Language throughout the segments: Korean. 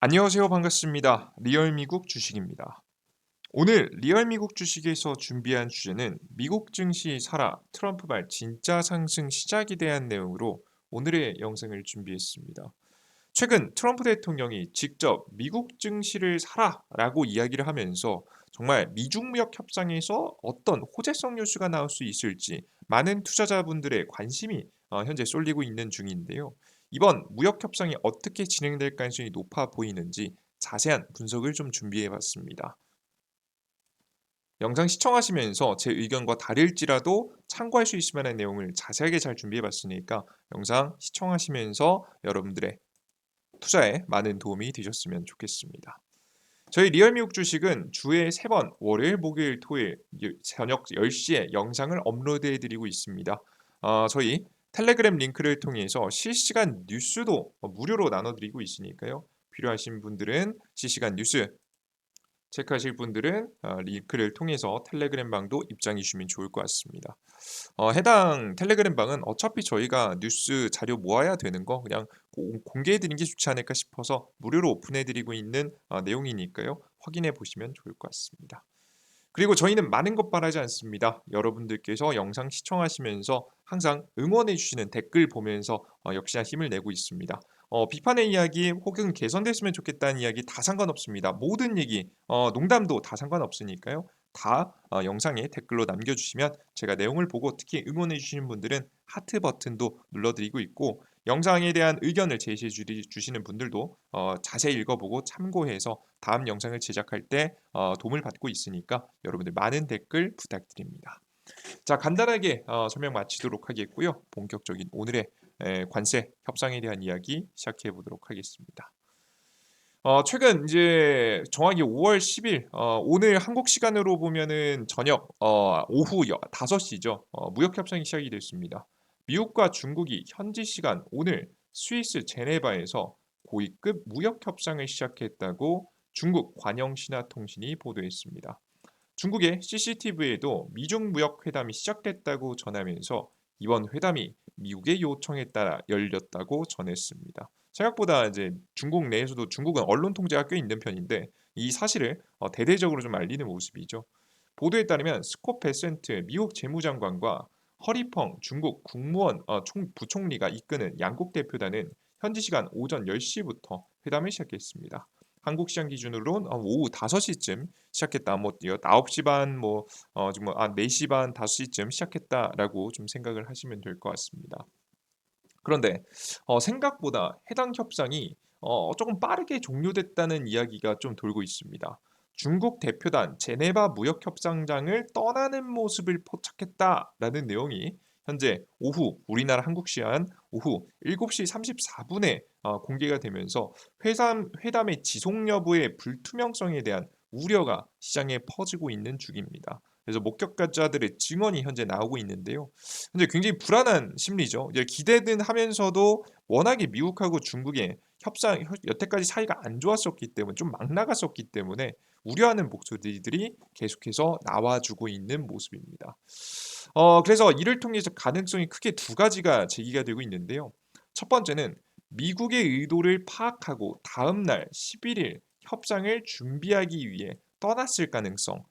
안녕하세요. 반갑습니다. 리얼 미국 주식입니다. 오늘 리얼 미국 주식에서 준비한 주제는 미국 증시 사라 트럼프 말 진짜 상승 시작에 대한 내용으로 오늘의 영상을 준비했습니다. 최근 트럼프 대통령이 직접 미국 증시를 사라라고 이야기를 하면서 정말 미중 무역 협상에서 어떤 호재성 뉴스가 나올 수 있을지 많은 투자자분들의 관심이 현재 쏠리고 있는 중인데요. 이번 무역 협상이 어떻게 진행될 가능성이 높아 보이는지 자세한 분석을 좀 준비해 봤습니다. 영상 시청하시면서 제 의견과 다를지라도 참고할 수 있을 만한 내용을 자세하게 잘 준비해 봤으니까 영상 시청하시면서 여러분들의 투자에 많은 도움이 되셨으면 좋겠습니다. 저희 리얼미국 주식은 주에 3번 월요일, 목요일, 토요일 저녁 10시에 영상을 업로드해 드리고 있습니다. 저희 텔레그램 링크를 통해서 실시간 뉴스도 무료로 나눠드리고 있으니까요. 필요하신 분들은 실시간 뉴스 체크하실 분들은 링크를 통해서 텔레그램 방도 입장해 주시면 좋을 것 같습니다. 해당 텔레그램 방은 어차피 저희가 뉴스 자료 모아야 되는 거 그냥 공개해 드리는 게 좋지 않을까 싶어서 무료로 오픈해 드리고 있는 내용이니까요. 확인해 보시면 좋을 것 같습니다. 그리고 저희는 많은 것 바라지 않습니다. 여러분들께서 영상 시청하시면서 항상 응원해 주시는 댓글 보면서 역시나 힘을 내고 있습니다. 비판의 이야기 혹은 개선됐으면 좋겠다는 이야기 다 상관없습니다. 모든 얘기, 농담도 다 상관없으니까요. 다 영상에 댓글로 남겨주시면 제가 내용을 보고 특히 응원해 주시는 분들은 하트 버튼도 눌러드리고 있고 영상에 대한 의견을 제시해 주시는 분들도 자세히 읽어보고 참고해서 다음 영상을 제작할 때 도움을 받고 있으니까 여러분들 많은 댓글 부탁드립니다. 자, 간단하게 설명 마치도록 하겠고요. 본격적인 오늘의 관세 협상에 대한 이야기 시작해 보도록 하겠습니다. 최근 이제 정확히 5월 10일 오늘 한국 시간으로 보면은 저녁 오후 5시죠. 무역 협상이 시작이 됐습니다. 미국과 중국이 현지 시간 오늘 스위스 제네바에서 고위급 무역 협상을 시작했다고 중국 관영신화통신이 보도했습니다. 중국의 CCTV에도 미중 무역 회담이 시작됐다고 전하면서 이번 회담이 미국의 요청에 따라 열렸다고 전했습니다. 생각보다 이제 중국 내에서도 중국은 언론 통제가 꽤 있는 편인데 이 사실을 대대적으로 좀 알리는 모습이죠. 보도에 따르면 스콧 베센트 미국 재무장관과 허리펑 중국 국무원 부총리가 이끄는 양국 대표단은 현지 시간 오전 10시부터 회담을 시작했습니다. 한국 시간 기준으로는 오후 5시쯤 시작했다. 뭐 9시 반, 지금 4시 반, 5시쯤 시작했다라고 좀 생각을 하시면 될 것 같습니다. 그런데 생각보다 해당 협상이 조금 빠르게 종료됐다는 이야기가 좀 돌고 있습니다. 중국 대표단 제네바 무역협상장을 떠나는 모습을 포착했다라는 내용이 현재 오후 우리나라 한국 시간 오후 7시 34분에 공개가 되면서 회담의 지속 여부의 불투명성에 대한 우려가 시장에 퍼지고 있는 중입니다. 그래서 목격자들의 증언이 현재 나오고 있는데요. 현재 굉장히 불안한 심리죠. 이제 기대는 하면서도 워낙에 미국하고 중국의 협상 여태까지 사이가 안 좋았었기 때문에 좀 막 나갔었기 때문에 우려하는 목소리들이 계속해서 나와주고 있는 모습입니다. 그래서 이를 통해서 가능성이 크게 두 가지가 제기가 되고 있는데요. 첫 번째는 미국의 의도를 파악하고 다음 날 11일 협상을 준비하기 위해 떠났을 가능성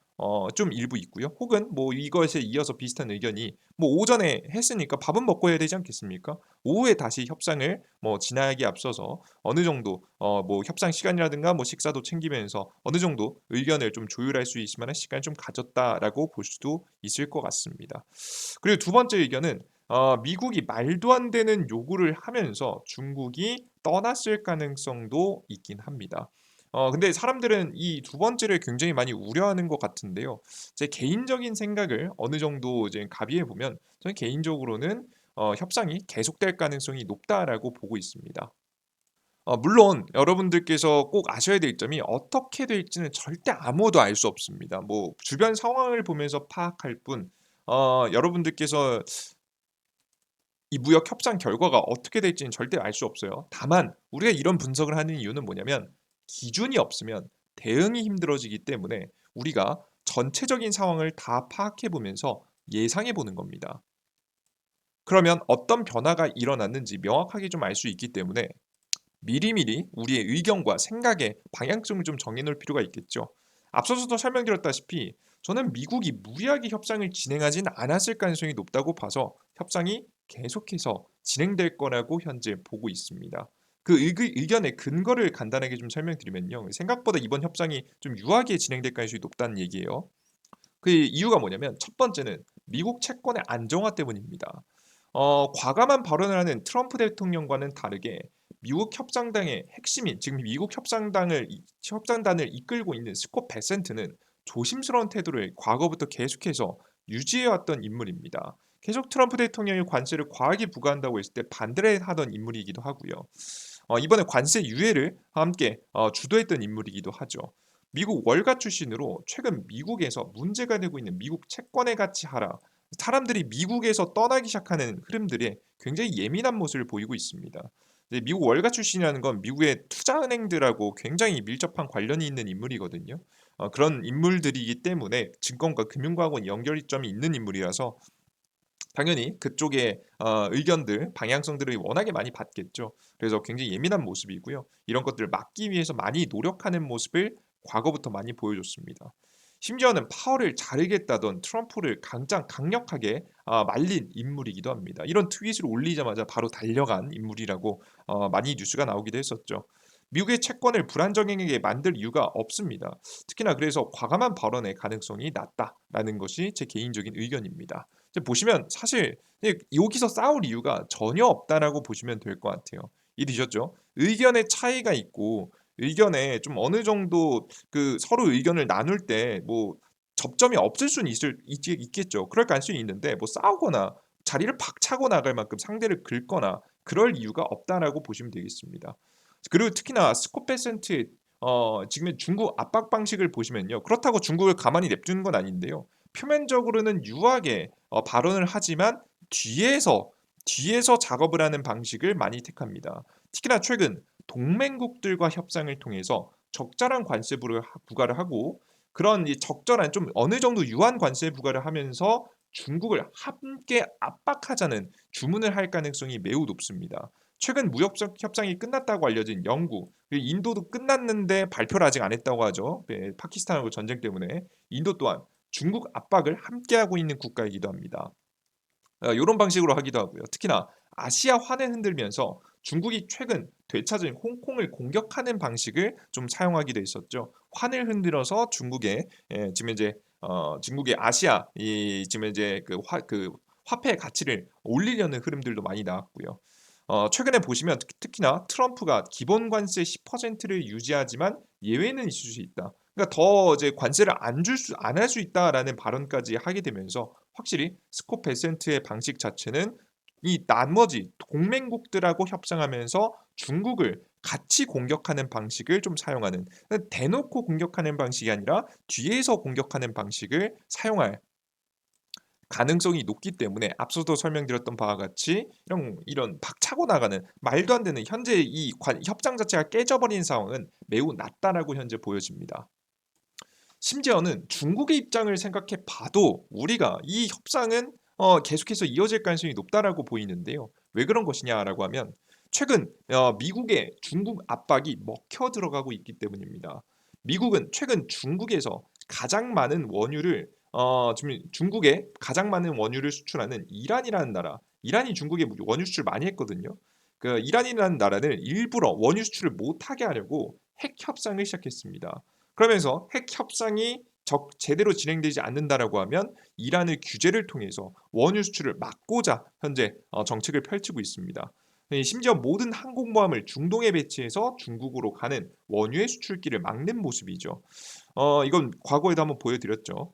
좀 일부 있고요. 혹은 뭐 이것에 이어서 비슷한 의견이 뭐 오전에 했으니까 밥은 먹고 해야 되지 않겠습니까? 오후에 다시 협상을 뭐 진행하기에 앞서서 어느 정도 뭐 협상 시간이라든가 뭐 식사도 챙기면서 어느 정도 의견을 좀 조율할 수 있을 만한 시간을 좀 가졌다라고 볼 수도 있을 것 같습니다. 그리고 두 번째 의견은 미국이 말도 안 되는 요구를 하면서 중국이 떠났을 가능성도 있긴 합니다. 근데 사람들은 이 두 번째를 굉장히 많이 우려하는 것 같은데요. 제 개인적인 생각을 어느 정도 이제 가비해 보면 저는 개인적으로는 협상이 계속될 가능성이 높다라고 보고 있습니다. 물론 여러분들께서 꼭 아셔야 될 점이 어떻게 될지는 절대 아무도 알 수 없습니다. 뭐 주변 상황을 보면서 파악할 뿐 여러분들께서 이 무역 협상 결과가 어떻게 될지는 절대 알 수 없어요. 다만 우리가 이런 분석을 하는 이유는 뭐냐면 기준이 없으면 대응이 힘들어지기 때문에 우리가 전체적인 상황을 다 파악해 보면서 예상해 보는 겁니다. 그러면 어떤 변화가 일어났는지 명확하게 좀 알 수 있기 때문에 미리미리 우리의 의견과 생각의 방향성을 좀 정해놓을 필요가 있겠죠. 앞서서도 설명드렸다시피 저는 미국이 무리하게 협상을 진행하진 않았을 가능성이 높다고 봐서 협상이 계속해서 진행될 거라고 현재 보고 있습니다. 그 의견의 근거를 간단하게 좀 설명드리면요. 생각보다 이번 협상이 좀 유하게 진행될 가능성이 높다는 얘기예요. 그 이유가 뭐냐면 첫 번째는 미국 채권의 안정화 때문입니다. 과감한 발언을 하는 트럼프 대통령과는 다르게 미국 협상당의 핵심인 지금 미국 협상단을 이끌고 있는 스콧 베센트는 조심스러운 태도를 과거부터 계속해서 유지해왔던 인물입니다. 계속 트럼프 대통령이 관세를 과하게 부과한다고 했을 때 반대를 하던 인물이기도 하고요. 이번에 관세 유예를 함께 주도했던 인물이기도 하죠. 미국 월가 출신으로 최근 미국에서 문제가 되고 있는 미국 채권의 가치 하락, 사람들이 미국에서 떠나기 시작하는 흐름들에 굉장히 예민한 모습을 보이고 있습니다. 미국 월가 출신이라는 건 미국의 투자은행들하고 굉장히 밀접한 관련이 있는 인물이거든요. 그런 인물들이기 때문에 증권과 금융과학원 연결점이 있는 인물이라서 당연히 그쪽의 의견들, 방향성들을 워낙에 많이 받겠죠. 그래서 굉장히 예민한 모습이고요. 이런 것들을 막기 위해서 많이 노력하는 모습을 과거부터 많이 보여줬습니다. 심지어는 파월을 자르겠다던 트럼프를 가장 강력하게 말린 인물이기도 합니다. 이런 트윗을 올리자마자 바로 달려간 인물이라고 많이 뉴스가 나오기도 했었죠. 미국의 채권을 불안정하게 만들 이유가 없습니다. 특히나 그래서 과감한 발언의 가능성이 낮다라는 것이 제 개인적인 의견입니다. 이제 보시면 사실 여기서 싸울 이유가 전혀 없다라고 보시면 될 것 같아요. 이해되셨죠? 의견의 차이가 있고 의견에 좀 어느 정도 그 서로 의견을 나눌 때 뭐 접점이 없을 수는 있겠죠. 그럴 가능성이 있는데 뭐 싸우거나 자리를 박차고 나갈 만큼 상대를 긁거나 그럴 이유가 없다라고 보시면 되겠습니다. 그리고 특히나 스콧 베센트의 지금의 중국 압박 방식을 보시면요. 그렇다고 중국을 가만히 냅두는 건 아닌데요. 표면적으로는 유하게 발언을 하지만 뒤에서 작업을 하는 방식을 많이 택합니다. 특히나 최근 동맹국들과 협상을 통해서 적절한 관세 부과를 하고 그런 이 적절한 좀 어느 정도 유한 관세 부과를 하면서 중국을 함께 압박하자는 주문을 할 가능성이 매우 높습니다. 최근 무역 협상이 끝났다고 알려진 영국, 그리고 인도도 끝났는데 발표를 아직 안 했다고 하죠. 네, 파키스탄하고 전쟁 때문에 인도 또한 중국 압박을 함께하고 있는 국가이기도 합니다. 이런 방식으로 하기도 하고요. 특히나 아시아 환을 흔들면서 중국이 최근 되찾은 홍콩을 공격하는 방식을 좀 사용하기도 했었죠. 환을 흔들어서 지금 이제 중국의 아시아 이 지금 이제 그 화폐 가치를 올리려는 흐름들도 많이 나왔고요. 최근에 보시면 특히나 트럼프가 기본 관세 10%를 유지하지만 예외는 있을 수 있다. 그러니까 더 이제 관세를 안 할 수 있다라는 발언까지 하게 되면서 확실히 스콧 베센트의 방식 자체는 이 나머지 동맹국들하고 협상하면서 중국을 같이 공격하는 방식을 좀 사용하는 대놓고 공격하는 방식이 아니라 뒤에서 공격하는 방식을 사용할 가능성이 높기 때문에 앞서도 설명드렸던 바와 같이 이런 박차고 나가는 말도 안 되는 현재 협상 자체가 깨져버린 상황은 매우 낮다라고 현재 보여집니다. 심지어는 중국의 입장을 생각해 봐도 우리가 이 협상은 계속해서 이어질 가능성이 높다라고 보이는데요. 왜 그런 것이냐라고 하면 최근 미국의 중국 압박이 먹혀 들어가고 있기 때문입니다. 미국은 최근 중국에서 가장 많은 원유를 지금 중국에 가장 많은 원유를 수출하는 이란이라는 나라, 이란이 중국에 원유 수출 많이 했거든요. 그 이란이라는 나라는 일부러 원유 수출을 못하게 하려고 핵 협상을 시작했습니다. 그러면서 핵 협상이 제대로 진행되지 않는다라고 하면 이란의 규제를 통해서 원유 수출을 막고자 현재 정책을 펼치고 있습니다. 심지어 모든 항공모함을 중동에 배치해서 중국으로 가는 원유의 수출길을 막는 모습이죠. 이건 과거에도 한번 보여드렸죠.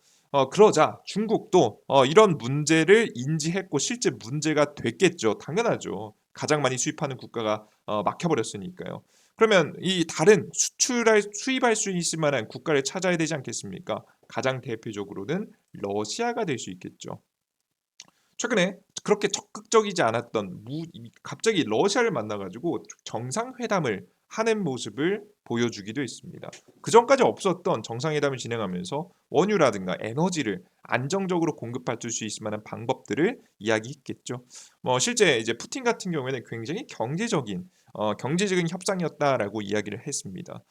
그러자 중국도 이런 문제를 인지했고 실제 문제가 됐겠죠. 당연하죠. 가장 많이 수입하는 국가가 막혀버렸으니까요. 그러면 이 다른 수입할 수 있을 만한 국가를 찾아야 되지 않겠습니까? 가장 대표적으로는 러시아가 될 수 있겠죠. 최근에 그렇게 적극적이지 않았던 갑자기 러시아를 만나가지고 정상회담을 하는 모습을 보여주기도 했습니다. 그 전까지 없었던 정상회담을 진행하면서 원유라든가 에너지를 안정적으로 공급할 수 있을 만한 방법들을 이야기했겠죠. 실제 이제 푸틴 같은 경우에는 굉장히 경제적인 경제적인 협상이었다라고 이야기를 했습니다.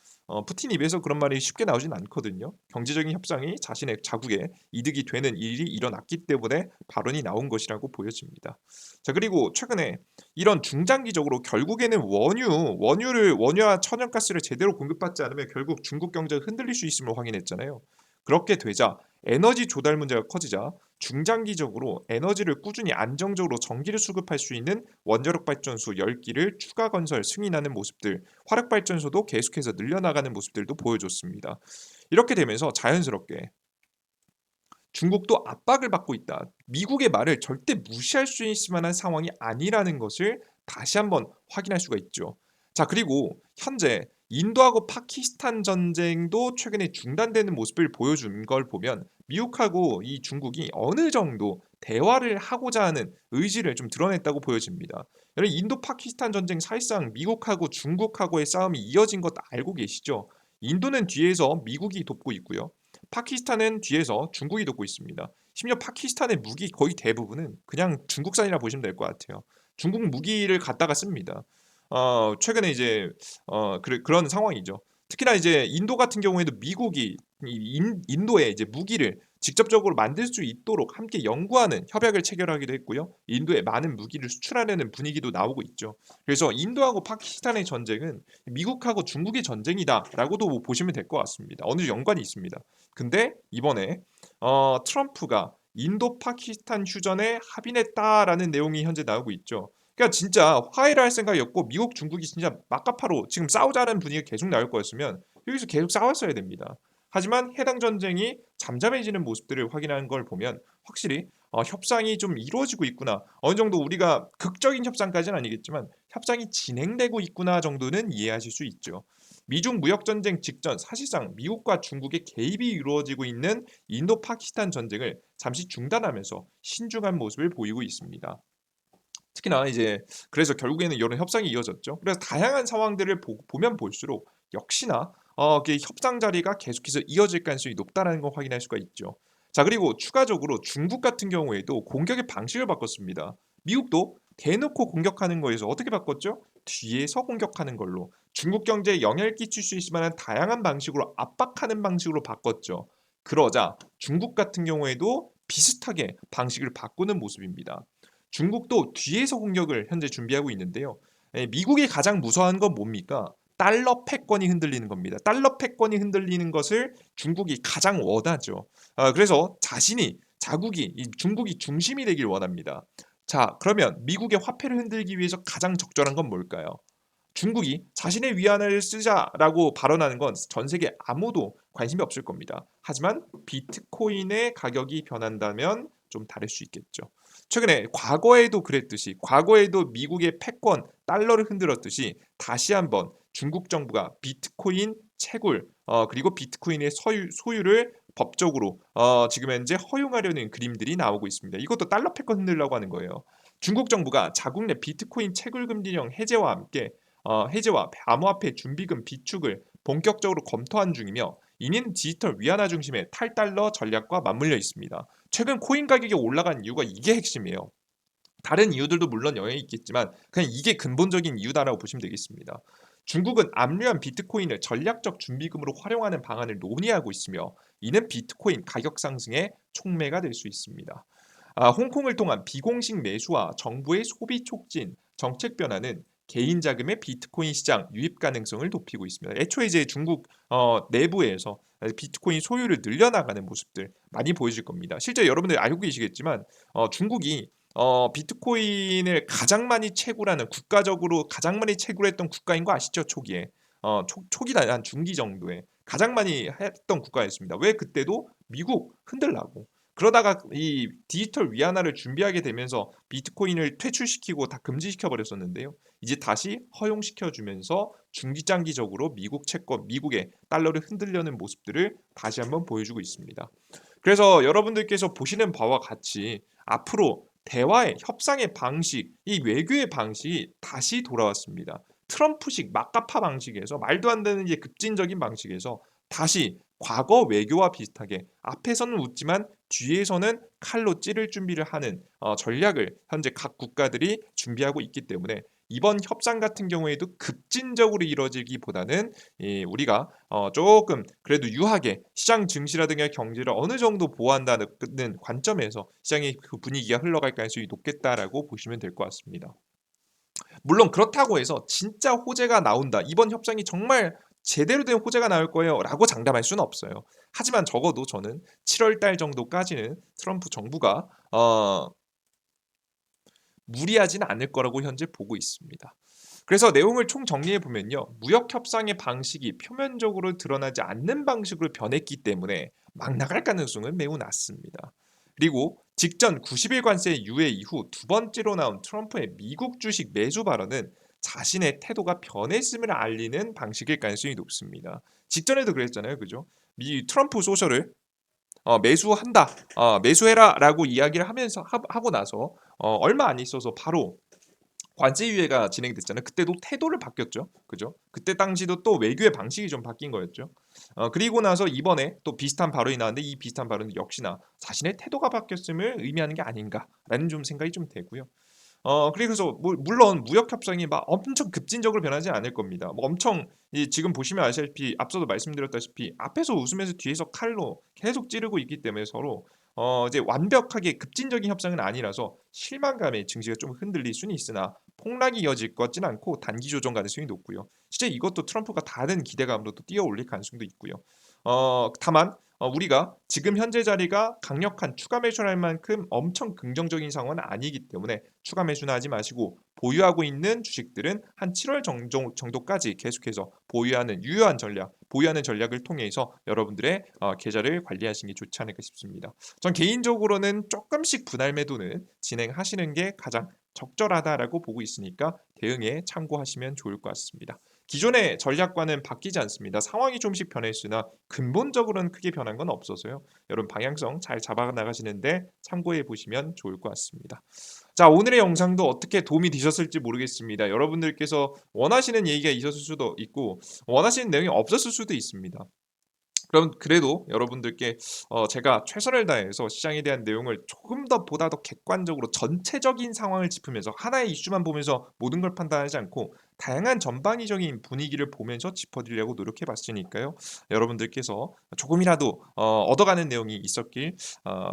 푸틴 입에서 그런 말이 쉽게 나오진 않거든요. 경제적인 협상이 자신의 자국에 이득이 되는 일이 일어났기 때문에 발언이 나온 것이라고 보여집니다. 자, 그리고 최근에 이런 중장기적으로 결국에는 원유와 천연가스를 제대로 공급받지 않으면 결국 중국 경제가 흔들릴 수 있음을 확인했잖아요. 그렇게 되자 에너지 조달 문제가 커지자 중장기적으로 에너지를 꾸준히 안정적으로 전기를 수급할 수 있는 원자력 발전소 10기를 추가 건설 승인하는 모습들, 화력 발전소도 계속해서 늘려나가는 모습들도 보여줬습니다. 이렇게 되면서 자연스럽게 중국도 압박을 받고 있다. 미국의 말을 절대 무시할 수 있을 만한 상황이 아니라는 것을 다시 한번 확인할 수가 있죠. 자, 그리고 현재 인도하고 파키스탄 전쟁도 최근에 중단되는 모습을 보여준 걸 보면 미국하고 이 중국이 어느 정도 대화를 하고자 하는 의지를 좀 드러냈다고 보여집니다. 여러분, 인도 파키스탄 전쟁 사실상 미국하고 중국하고의 싸움이 이어진 것 알고 계시죠? 인도는 뒤에서 미국이 돕고 있고요. 파키스탄은 뒤에서 중국이 돕고 있습니다. 심지어 파키스탄의 무기 거의 대부분은 그냥 중국산이라 보시면 될 것 같아요. 중국 무기를 갖다가 씁니다. 최근에 이제 그런 상황이죠. 특히나 이제 인도 같은 경우에도 미국이 인도에 이제 무기를 직접적으로 만들 수 있도록 함께 연구하는 협약을 체결하기도 했고요. 인도에 많은 무기를 수출하려는 분위기도 나오고 있죠. 그래서 인도하고 파키스탄의 전쟁은 미국하고 중국의 전쟁이다라고도 뭐 보시면 될 것 같습니다. 어느 정도 연관이 있습니다. 근데 이번에 트럼프가 인도 파키스탄 휴전에 합의했다라는 내용이 현재 나오고 있죠. 그러니까 진짜 화해를 할 생각이 없고 미국 중국이 진짜 막가파로 지금 싸우자는 분위기가 계속 나올 거였으면 여기서 계속 싸웠어야 됩니다. 하지만 해당 전쟁이 잠잠해지는 모습들을 확인하는 걸 보면 확실히 협상이 좀 이루어지고 있구나. 어느 정도 우리가 극적인 협상까지는 아니겠지만 협상이 진행되고 있구나 정도는 이해하실 수 있죠. 미중 무역 전쟁 직전 사실상 미국과 중국의 개입이 이루어지고 있는 인도 파키스탄 전쟁을 잠시 중단하면서 신중한 모습을 보이고 있습니다. 특히나 이제 그래서 결국에는 이런 협상이 이어졌죠. 그래서 다양한 상황들을 보면 볼수록 역시나 그 협상 자리가 계속해서 이어질 가능성이 높다는 걸 확인할 수가 있죠. 자, 그리고 추가적으로 중국 같은 경우에도 공격의 방식을 바꿨습니다. 미국도 대놓고 공격하는 거에서 어떻게 바꿨죠? 뒤에서 공격하는 걸로 중국 경제에 영향을 끼칠 수 있을 만한 다양한 방식으로 압박하는 방식으로 바꿨죠. 그러자 중국 같은 경우에도 비슷하게 방식을 바꾸는 모습입니다. 중국도 뒤에서 공격을 현재 준비하고 있는데요. 미국이 가장 무서워하는 건 뭡니까? 달러 패권이 흔들리는 겁니다. 달러 패권이 흔들리는 것을 중국이 가장 원하죠. 그래서 중국이 중심이 되길 원합니다. 자, 그러면 미국의 화폐를 흔들기 위해서 가장 적절한 건 뭘까요? 중국이 자신의 위안을 쓰자라고 발언하는 건 전 세계 아무도 관심이 없을 겁니다. 하지만 비트코인의 가격이 변한다면 좀 다를 수 있겠죠. 최근에 과거에도 미국의 패권 달러를 흔들었듯이 다시 한번 중국 정부가 비트코인 채굴 그리고 비트코인의 소유를 법적으로 지금 현재 허용하려는 그림들이 나오고 있습니다. 이것도 달러 패권 흔들려고 하는 거예요. 중국 정부가 자국 내 비트코인 채굴 금지령 해제와 함께 해제와 암호화폐 준비금 비축을 본격적으로 검토한 중이며 이는 디지털 위안화 중심의 탈달러 전략과 맞물려 있습니다. 최근 코인 가격이 올라간 이유가 이게 핵심이에요. 다른 이유들도 물론 영향이 있겠지만 그냥 이게 근본적인 이유다라고 보시면 되겠습니다. 중국은 압류한 비트코인을 전략적 준비금으로 활용하는 방안을 논의하고 있으며 이는 비트코인 가격 상승의 촉매가 될 수 있습니다. 홍콩을 통한 비공식 매수와 정부의 소비 촉진 정책 변화는 개인 자금의 비트코인 시장 유입 가능성을 높이고 있습니다. 애초에 이제 중국 내부에서 비트코인 소유를 늘려나가는 모습들 많이 보여질 겁니다. 실제 여러분들 알고 계시겠지만 중국이 비트코인을 가장 많이 채굴하는 국가적으로 가장 많이 채굴했던 국가인 거 아시죠? 초기에 초기다 한 중기 정도에 가장 많이 했던 국가였습니다. 왜 그때도 미국 흔들라고 그러다가 이 디지털 위안화를 준비하게 되면서 비트코인을 퇴출시키고 다 금지시켜 버렸었는데요. 이제 다시 허용시켜 주면서 중기장기적으로 미국 채권, 미국의 달러를 흔들려는 모습들을 다시 한번 보여주고 있습니다. 그래서 여러분들께서 보시는 바와 같이 앞으로 대화의 협상의 방식, 이 외교의 방식이 다시 돌아왔습니다. 트럼프식 막가파 방식에서 말도 안 되는 이제 급진적인 방식에서 다시 과거 외교와 비슷하게 앞에서는 웃지만 뒤에서는 칼로 찌를 준비를 하는 전략을 현재 각 국가들이 준비하고 있기 때문에 이번 협상 같은 경우에도 급진적으로 이루어지기보다는 우리가 조금 그래도 유하게 시장 증시라든가 경제를 어느 정도 보호한다는 관점에서 시장의 그 분위기가 흘러갈 가능성이 높겠다라고 보시면 될 것 같습니다. 물론 그렇다고 해서 진짜 호재가 나온다. 이번 협상이 정말 제대로 된 호재가 나올 거예요라고 장담할 수는 없어요. 하지만 적어도 저는 7월 달 정도까지는 트럼프 정부가 무리하지는 않을 거라고 현재 보고 있습니다. 그래서 내용을 총 정리해 보면요. 무역 협상의 방식이 표면적으로 드러나지 않는 방식으로 변했기 때문에 막 나갈 가능성은 매우 낮습니다. 그리고 직전 90일 관세 유예 이후 두 번째로 나온 트럼프의 미국 주식 매수 발언은 자신의 태도가 변했음을 알리는 방식일 가능성이 높습니다. 직전에도 그랬잖아요. 그죠? 미 트럼프 소셜을 매수한다, 매수해라라고 이야기를 하면서 하고 나서 얼마 안 있어서 바로 관세 유예가 진행됐잖아요. 그때도 태도를 바뀌었죠. 그죠? 그때 당시도 또 외교의 방식이 좀 바뀐 거였죠. 그리고 나서 이번에 또 비슷한 발언이 나왔는데 이 비슷한 발언은 역시나 자신의 태도가 바뀌었음을 의미하는 게 아닌가라는 좀 생각이 좀 되고요. 그래서 물론 무역 협상이 막 엄청 급진적으로 변하지 않을 겁니다. 뭐 엄청 지금 보시면 아시다시피 앞서도 말씀드렸다시피 앞에서 웃으면서 뒤에서 칼로 계속 찌르고 있기 때문에 서로 이제 완벽하게 급진적인 협상은 아니라서 실망감에 증시가 좀 흔들릴 수는 있으나 폭락이 이어질 것 같지는 않고 단기 조정 가능성이 높고요. 실제 이것도 트럼프가 다른 기대감으로 또 뛰어올릴 가능성도 있고요. 다만 우리가 지금 현재 자리가 강력한 추가 매수를 할 만큼 엄청 긍정적인 상황은 아니기 때문에 추가 매수는 하지 마시고 보유하고 있는 주식들은 한 7월 정도까지 계속해서 보유하는 전략을 통해서 여러분들의 계좌를 관리하시는 게 좋지 않을까 싶습니다. 전 개인적으로는 조금씩 분할 매도는 진행하시는 게 가장 적절하다라고 보고 있으니까 대응에 참고하시면 좋을 것 같습니다. 기존의 전략과는 바뀌지 않습니다. 상황이 좀씩 변했으나 근본적으로는 크게 변한 건 없어서요. 여러분 방향성 잘 잡아 나가시는데 참고해 보시면 좋을 것 같습니다. 자, 오늘의 영상도 어떻게 도움이 되셨을지 모르겠습니다. 여러분들께서 원하시는 얘기가 있었을 수도 있고 원하시는 내용이 없었을 수도 있습니다. 그럼 그래도 여러분들께 제가 최선을 다해서 시장에 대한 내용을 조금 더 보다 더 객관적으로 전체적인 상황을 짚으면서 하나의 이슈만 보면서 모든 걸 판단하지 않고 다양한 전방위적인 분위기를 보면서 짚어드리려고 노력해 봤으니까요. 여러분들께서 조금이라도 얻어가는 내용이 있었길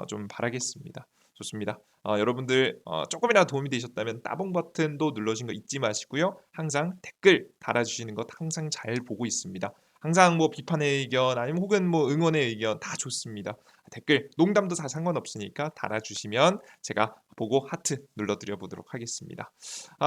좀 바라겠습니다. 좋습니다. 여러분들 조금이라도 도움이 되셨다면 따봉 버튼도 눌러주신 거 잊지 마시고요. 항상 댓글 달아주시는 것 항상 잘 보고 있습니다. 항상 뭐 비판의 의견 아니면 혹은 뭐 응원의 의견 다 좋습니다. 댓글 농담도 다 상관없으니까 달아주시면 제가 보고 하트 눌러드려 보도록 하겠습니다.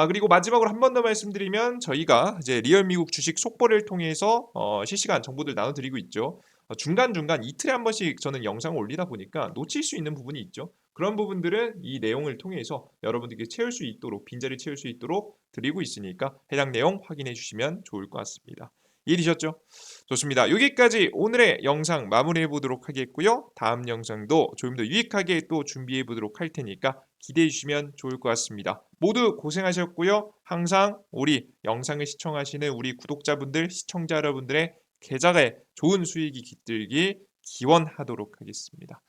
그리고 마지막으로 한 번 더 말씀드리면 저희가 이제 리얼 미국 주식 속보를 통해서 실시간 정보들 나눠드리고 있죠. 중간중간 이틀에 한 번씩 저는 영상을 올리다 보니까 놓칠 수 있는 부분이 있죠. 그런 부분들은 이 내용을 통해서 여러분들께 채울 수 있도록 빈자리 채울 수 있도록 드리고 있으니까 해당 내용 확인해 주시면 좋을 것 같습니다. 이해되셨죠? 좋습니다. 여기까지 오늘의 영상 마무리해 보도록 하겠고요. 다음 영상도 좀 더 유익하게 또 준비해 보도록 할 테니까 기대해 주시면 좋을 것 같습니다. 모두 고생하셨고요. 항상 우리 영상을 시청하시는 우리 구독자분들, 시청자 여러분들의 계좌에 좋은 수익이 깃들길 기원하도록 하겠습니다.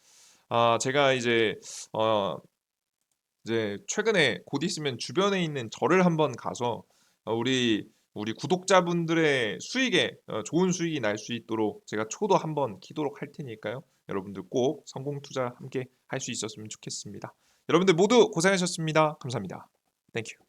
제가 이제 최근에 곧 있으면 주변에 있는 절을 한번 가서 우리 구독자분들의 수익에 좋은 수익이 날 수 있도록 제가 초도 한번 키도록 할 테니까요. 여러분들 꼭 성공 투자 함께 할 수 있었으면 좋겠습니다. 여러분들 모두 고생하셨습니다. 감사합니다. 땡큐.